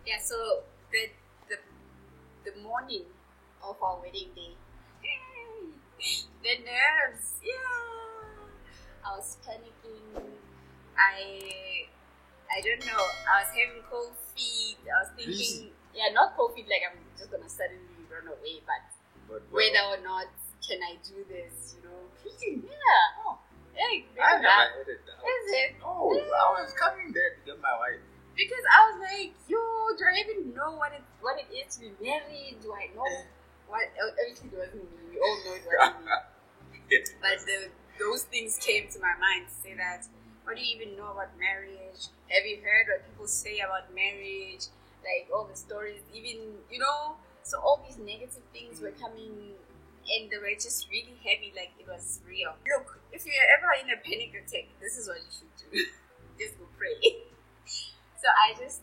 Yeah, so the the morning of our wedding day, the nerves, yeah. I was panicking. I don't know. I was having cold feet. I was thinking, yeah, not cold feet like I'm just gonna suddenly run away, but whether or not can I do this, you know? Yeah. Oh, Hey, I never had it. is it? Oh, I was coming there to get my wife. Because I was like, yo, do I even know what it is to be married? Do I know what? Obviously, it wasn't me. We all know it wasn't me. But those things came to my mind to say that, what do you even know about marriage? Have you heard what people say about marriage? Like all the stories, even, you know, so all these negative things were coming and they were just really heavy, like it was real. Look, if you're ever in a panic attack, this is what you should do. Just go pray. So I just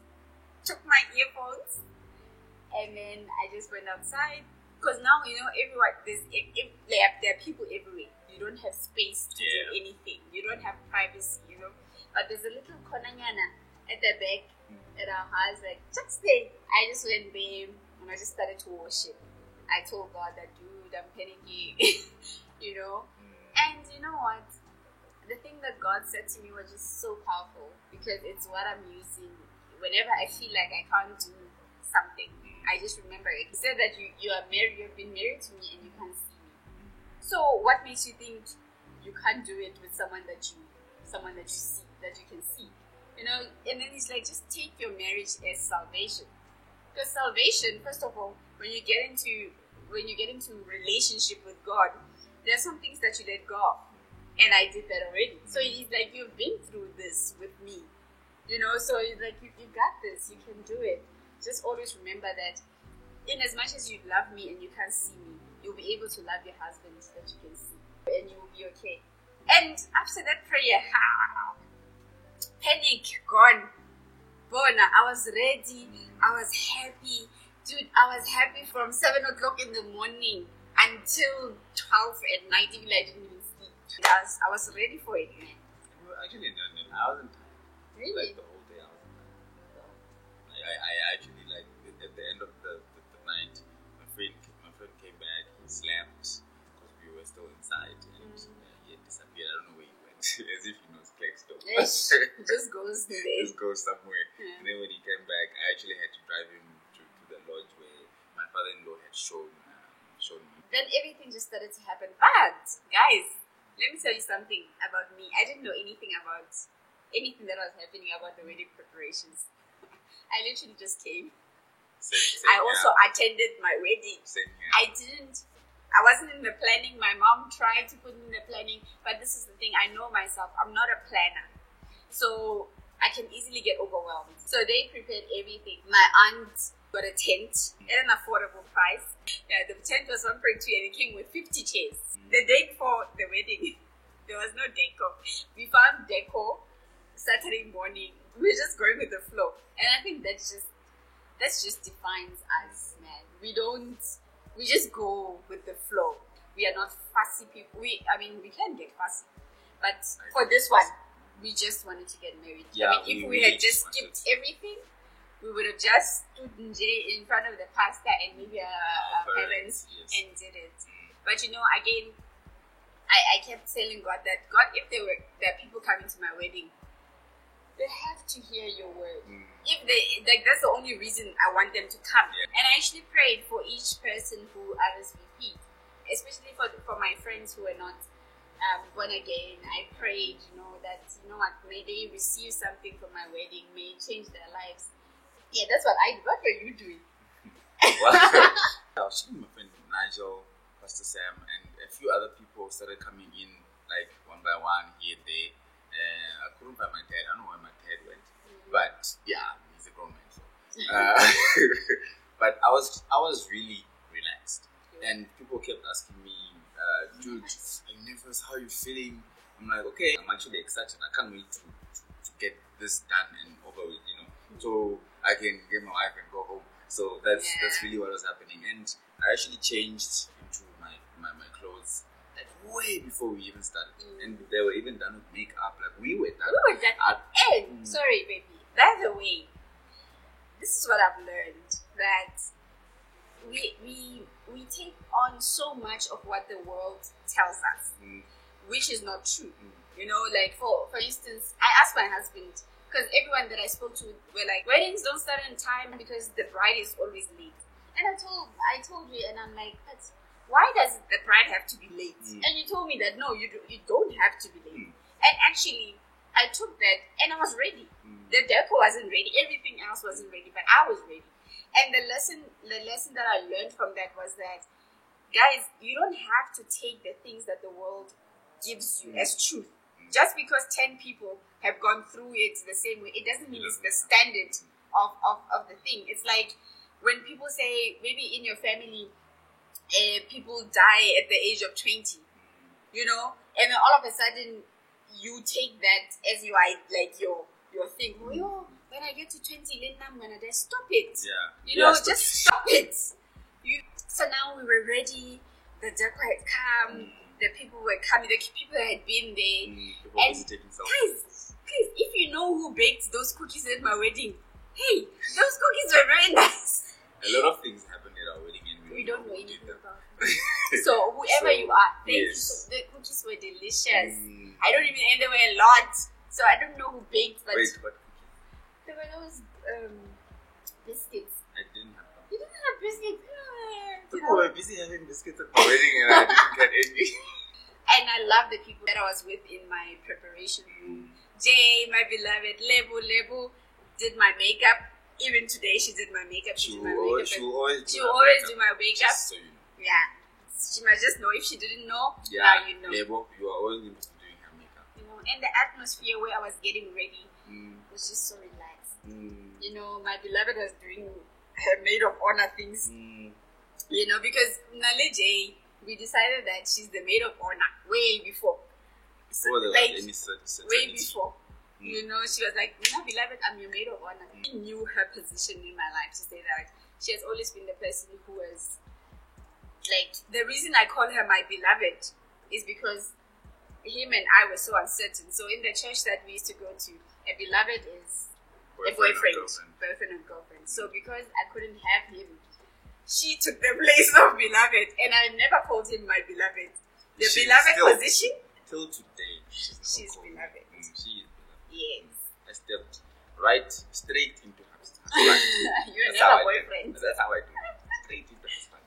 took my earphones and then I just went outside. Because now, you know, everyone, there are people everywhere. You don't have space to do anything. You don't have privacy, you know. But there's a little konanyana at the back at our house, like, just there. I just went there and I just started to worship. I told God that, dude, I'm panicking, you know. And you know what? The thing that God said to me was just so powerful because it's what I'm using whenever I feel like I can't do something. I just remember it. He said that you are married, you've been married to me and you can't see me. So what makes you think you can't do it with someone that you see, that you can see? You know, and then he's like, just take your marriage as salvation. Because salvation, first of all, when you get into relationship with God, there are some things that you let go of. And I did that already. So he's like, you've been through this with me. You know, so he's like, you got this, you can do it. Just always remember that in as much as you love me and you can't see me, you'll be able to love your husband that you can see. And you will be okay. And after that prayer, panic gone. Bona, I was ready. I was happy. Dude, I was happy from 7 o'clock in the morning until 12 at night. Even I didn't even sleep. I was ready for it, man. Well, actually, no, I wasn't tired. Really? Like the whole day, I wasn't tired. I actually, like, at the end of the night, my friend came back, he slept because we were still inside, and he had disappeared. I don't know where he went. As if he knows Claxton. He just goes there. Just goes somewhere. Yeah. And then when he came back, I actually had to drive him to the lodge where my father-in-law had shown me. Then everything just started to happen. But, guys, let me tell you something about me. I didn't know anything about anything that was happening about the wedding preparations. I literally just came. Same I also attended my wedding. Same here. I wasn't in the planning. My mom tried to put me in the planning. But this is the thing. I know myself. I'm not a planner. So I can easily get overwhelmed. So they prepared everything. My aunt got a tent at an affordable price. Yeah, the tent was 1.2 and it came with 50 chairs. The day before the wedding, there was no decor. We found decor Saturday morning. We were just going with the flow. And I think that just defines us, man. We just go with the flow. We are not fussy people. We can get fussy. But for this one, we just wanted to get married. Yeah, I mean, if we had just skipped everything, we would have just stood in front of the pastor and maybe our parents and did it. But you know, again, I kept telling God that, God, if there are people coming to my wedding, they have to hear your word. If they, like, that's the only reason I want them to come. Yeah. And I actually prayed for each person who RSVP'd, especially for my friends who are not born again. I prayed, that, what, may they receive something from my wedding, may it change their lives. Yeah, that's what I did. What were you doing? Well, I was seeing my friend Nigel, Pastor Sam, and a few other people started coming in, like, one by one, here, there. I couldn't find my dad. I don't know where my dad went. But, yeah, he's a grown man. So. But I was really relaxed. And people kept asking me, dude, are you nervous? How are you feeling? I'm like, okay, I'm actually excited. I can't wait to get this done and over with, so I can get my wife and go home. So that's really what was happening. And I actually changed into my clothes like way before we even started. And they were even done with makeup. Like we were done. Sorry, baby. By the way, this this is what I've learned, that we take on so much of what the world tells us, which is not true. You know, like for instance, I asked my husband, because everyone that I spoke to were like, weddings don't start on time because the bride is always late. And I told you, and I'm like, but why does the bride have to be late? And you told me that no, you don't have to be late. And actually, I took that and I was ready. The decor wasn't ready, everything else wasn't ready, but I was ready. And the lesson that I learned from that was that, guys, you don't have to take the things that the world gives you as truth. Just because 10 people have gone through it the same way, it doesn't mean it's the standard of the thing. It's like when people say, maybe in your family, people die at the age of 20, you know, and then all of a sudden you take that as your thing. Oh, yo, when I get to 20, then I'm gonna die. Stop it. Yeah. You know, just stop it. So now we were ready. The decor had come. The people were coming. The people had been there. People and taking guys, if you know who baked those cookies at my wedding, hey, those cookies were very nice. A lot of things happened at our wedding, and we don't know anything about it. So whoever you are, thank you. So the cookies were delicious. I don't even, and they were a lot. So I don't know who baked, but wait, what cookies? There were those biscuits. I didn't have them. You didn't have biscuits? People were busy having biscuits at my wedding, and I didn't get any. And I love the people that I was with in my preparation room. Jay, my beloved, Lebu did my makeup. Even today, she did my makeup. She will always do my makeup. Just so you know. Yeah. She might just know. If she didn't know, yeah, now you know. Lebu, you are always going to be doing her makeup. You know, and the atmosphere where I was getting ready was just so relaxed. You know, my beloved was doing her maid of honor things. You know, because Nale J, we decided that she's the maid of honor way before. So, like, way before. You know, she was like, no, beloved, I'm your maid of honor. She knew her position in my life, to say that. She has always been the person who was, like, the reason I call her my beloved is because him and I were so uncertain. So in the church that we used to go to, a beloved is a boyfriend and girlfriend. So because I couldn't have him, she took the place of beloved, and I never called him my beloved. The beloved position, till today, she's beloved. She is beloved. Yes. I stepped right straight into her husband. You're never boyfriend. That's how I do it. Straight into husband.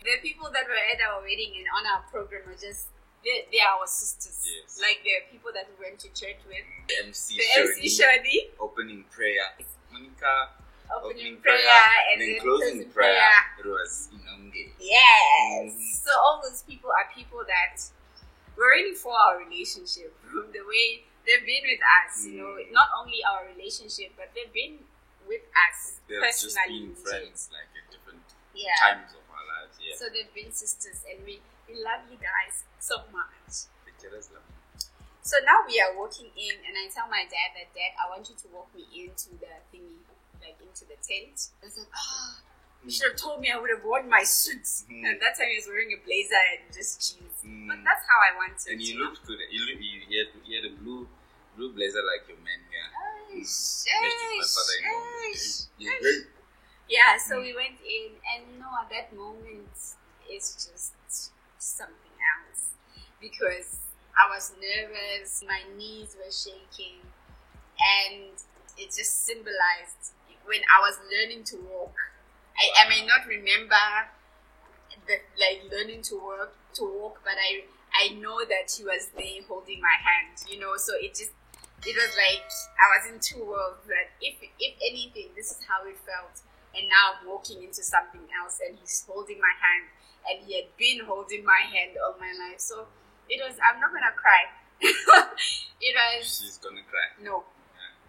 The people that were at our wedding and on our program are just, they're our sisters. Yes. Like the people that we went to church with. The MC Shirley. Opening prayer. Monica. Opening prayer and then closing prayer. It was Inonge. Yes. So all those people are people that were really for our relationship. From the way they've been with us, you know, not only our relationship, but they've been with us they've personally. Just been friends, like at different times of our lives. Yeah. So they've been sisters, and we love you guys so much. Pictures love you. So now we are walking in, and I tell my dad that, Dad, I want you to walk me into the thingy, like into the tent. I was like, you should have told me. I would have worn my suit. And that time he was wearing a blazer and just jeans. But that's how I wanted. And you looked good. You had a blue blazer like your man here. Yeah, so we went in, and you know, at that moment, it's just something else, because I was nervous, my knees were shaking, and it just symbolized when I was learning to walk. I may not remember learning to walk, but I know that he was there holding my hand, you know. So it was like I was in two worlds. That if anything, this is how it felt, and now I'm walking into something else, and he's holding my hand, and he had been holding my hand all my life. So it was. I'm not gonna cry. It was. She's gonna cry. No.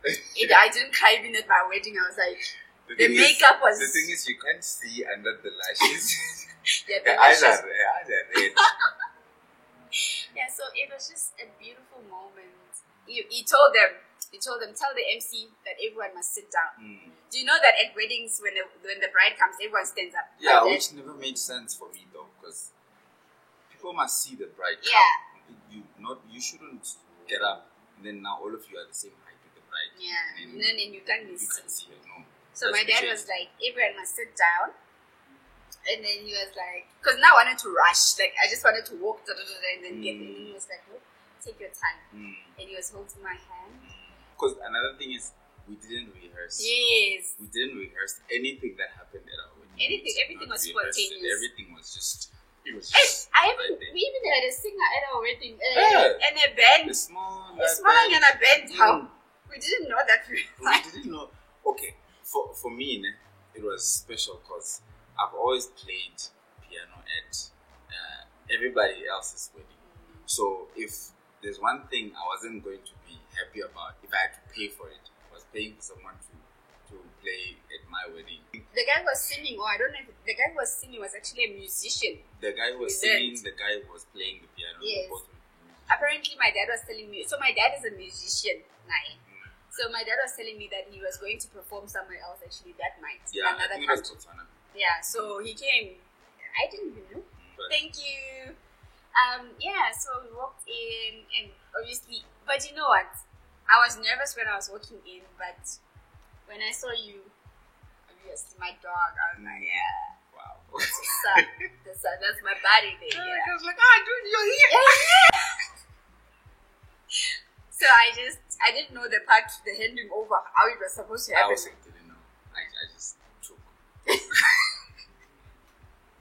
I didn't cry even at my wedding. I was like. The makeup was... The thing is, you can't see under the lashes. Yeah, the eyes are red. Yeah, so it was just a beautiful moment. He told them, tell the MC that everyone must sit down. Do you know that at weddings, when the bride comes, everyone stands up? Yeah, which never made sense for me though, because people must see the bride come. Yeah. You shouldn't get up, and then now all of you are the same height with the bride. Yeah, and then you can't see her, no. So That's my dad legit. was like, everyone must sit down. And then he was like, because now I wanted to rush. Like, I just wanted to walk, and then get there. And he was like, no, take your time. And he was holding my hand. Because another thing is, we didn't rehearse. Yes. We didn't rehearse anything that happened at our wedding. Everything was spontaneous. Everything was just. It was And just we even had a singer at our wedding. Yeah. And a band. a small A small and a band. Mm. We didn't know that. We didn't know. Okay, for me, it was special because I've always played piano at everybody else's wedding. So if there's one thing I wasn't going to be happy about, if I had to pay for it, was paying for someone to play at my wedding. The guy was singing, or I don't know if the guy who was singing was actually a musician. The guy who was He singing, learned. the guy who was playing the piano. Yes. Both Apparently, my dad was telling me. So my dad is a musician, Nai. So my dad was telling me that he was going to perform somewhere else actually that night. Yeah, in another I think it was country. Botswana. Yeah, so he came. I didn't even know. But Thank you. Yeah, so we walked in, and obviously, but you know what? I was nervous when I was walking in, but when I saw you, obviously my dog, I was like, yeah, wow. the sun, that's my body there. I Yeah. was like, dude, you're here. So I didn't know the part, the handing over, how it was supposed to I happen. also didn't know. I just took.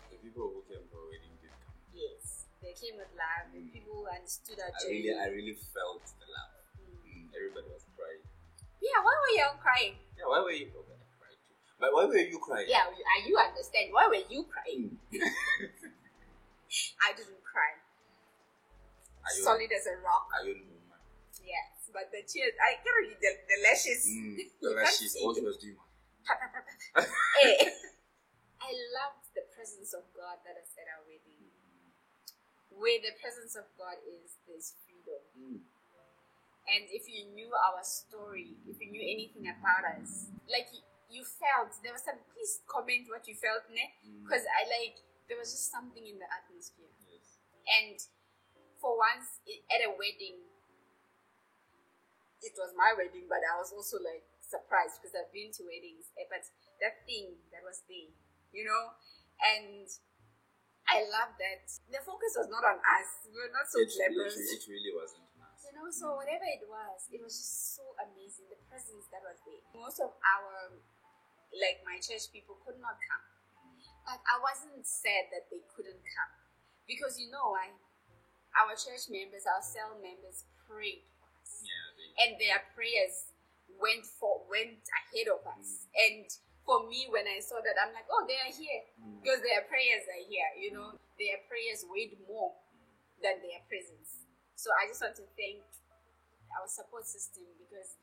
The people who came for a wedding did come. Yes, they came with love, and people understood our I journey. really felt the love. Everybody was crying. Yeah, why were you all crying? Yeah, why were you? Okay, I cried too. But why were you crying? Yeah, you understand. Why were you crying? I didn't cry. Solid as a rock. Are you woman? Yes, but the tears, I can't really, the lashes. The You can't lashes see also it. was doing. Hey, I loved the presence of God that is at our wedding. Where the presence of God is, there's freedom. And if you knew our story, if you knew anything about us, like you felt, there was some, please comment what you felt, because there was just something in the atmosphere. Yes. And for once, at a wedding, it was my wedding, but I was also like surprised because I've been to weddings, but that thing that was there, and I love that the focus was not on us. We were not so glamorous. It really wasn't nice. So whatever it was just so amazing. The presence that was there. Most of our, my church people could not come, but I wasn't sad that they couldn't come, because why? Our church members, our cell members prayed for us. Yeah, And their prayers went ahead of us. And for me, when I saw that, I'm like, oh, they are here. Because their prayers are here, Their prayers weighed more than their presence. So I just want to thank our support system, because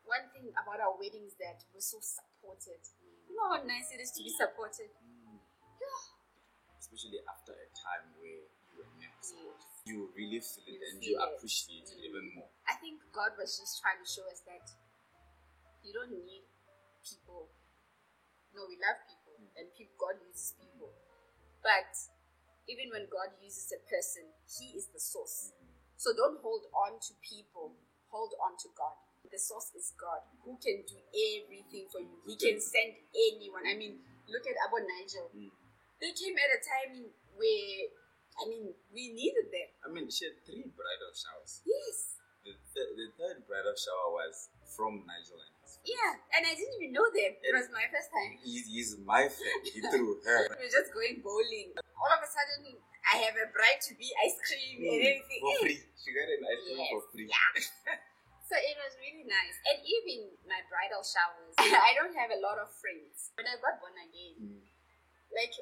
one thing about our weddings that we're so supported. You know how nice it is to be supported? Yeah. Especially after a time where you were never supported. You really feel it and feel you it. appreciate it even more. I think God was just trying to show us that you don't need people. No, we love people, and God uses people. But even when God uses a person, He is the source. So don't hold on to people, hold on to God. The source is God, who can do everything for you. He can send anyone. I mean, look at Abu Nigel. They came at a time where, we needed them. She had 3 bridal showers. Yes. The third bridal shower was from Nigel and his friends. Yeah, and I didn't even know them. It was my first time. He's my friend. He threw her. We were just going bowling. All of a sudden, I have a bride-to-be ice cream and everything. For free. She got an ice cream for free. Yeah. So it was really nice. And even my bridal showers, I don't have a lot of friends. When I got born again,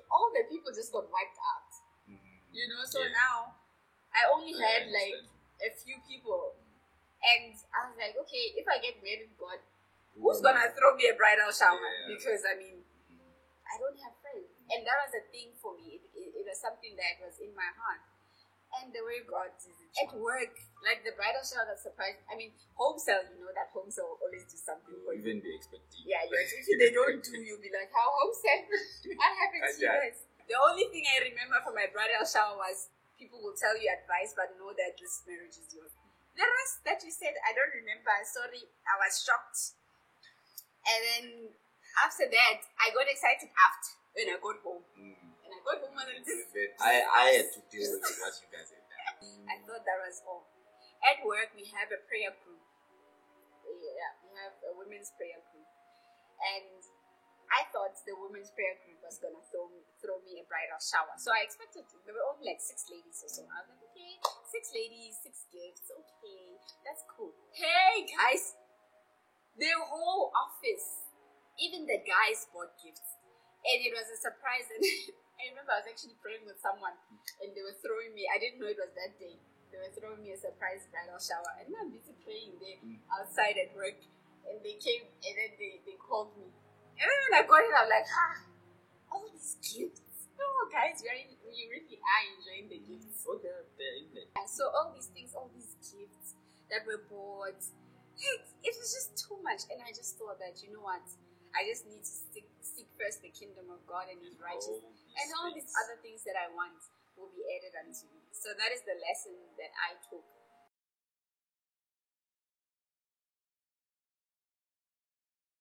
all the people just got wiped out. So Yeah. now I only had understand. a few people. And I was like, okay, if I get married, God, who's gonna throw me a bridal shower? Yeah. Because I don't have friends. And that was a thing for me. It was something that was in my heart. And the way God did it. At work, the bridal shower that surprised me. Home cell, that home cell will always do something for you. Even be expecting. Yeah, if they don't do, you'll be like, how home cell? What happened to you guys? The only thing I remember from my bridal shower was people will tell you advice, but know that this marriage is yours. The rest that you said, I don't remember. Sorry, I was shocked. And then after that, I got excited after when I got home. And I got home and I had to deal with what you guys had done. I thought that was all. At work, we have a prayer group. Yeah, we have a women's prayer group. And I thought the women's prayer group was going to throw me a bridal shower. So I expected, there were only like 6 ladies or so. I was like, okay, 6 ladies, 6 gifts. Okay, that's cool. Hey, guys, the whole office, even the guys bought gifts. And it was a surprise. And I remember I was actually praying with someone and they were throwing me, I didn't know it was that day. They were throwing me a surprise bridal shower. And I'm busy praying there outside at work. And they came and then they called me. And then when I got it, I'm like, all these gifts. Oh, guys, we really are enjoying the gifts. Okay, they're in there. And so all these things, all these gifts that were bought, it was just too much. And I just thought that, you know what? I just need to seek first the kingdom of God and His righteousness. And all these other things that I want will be added unto me. So that is the lesson that I took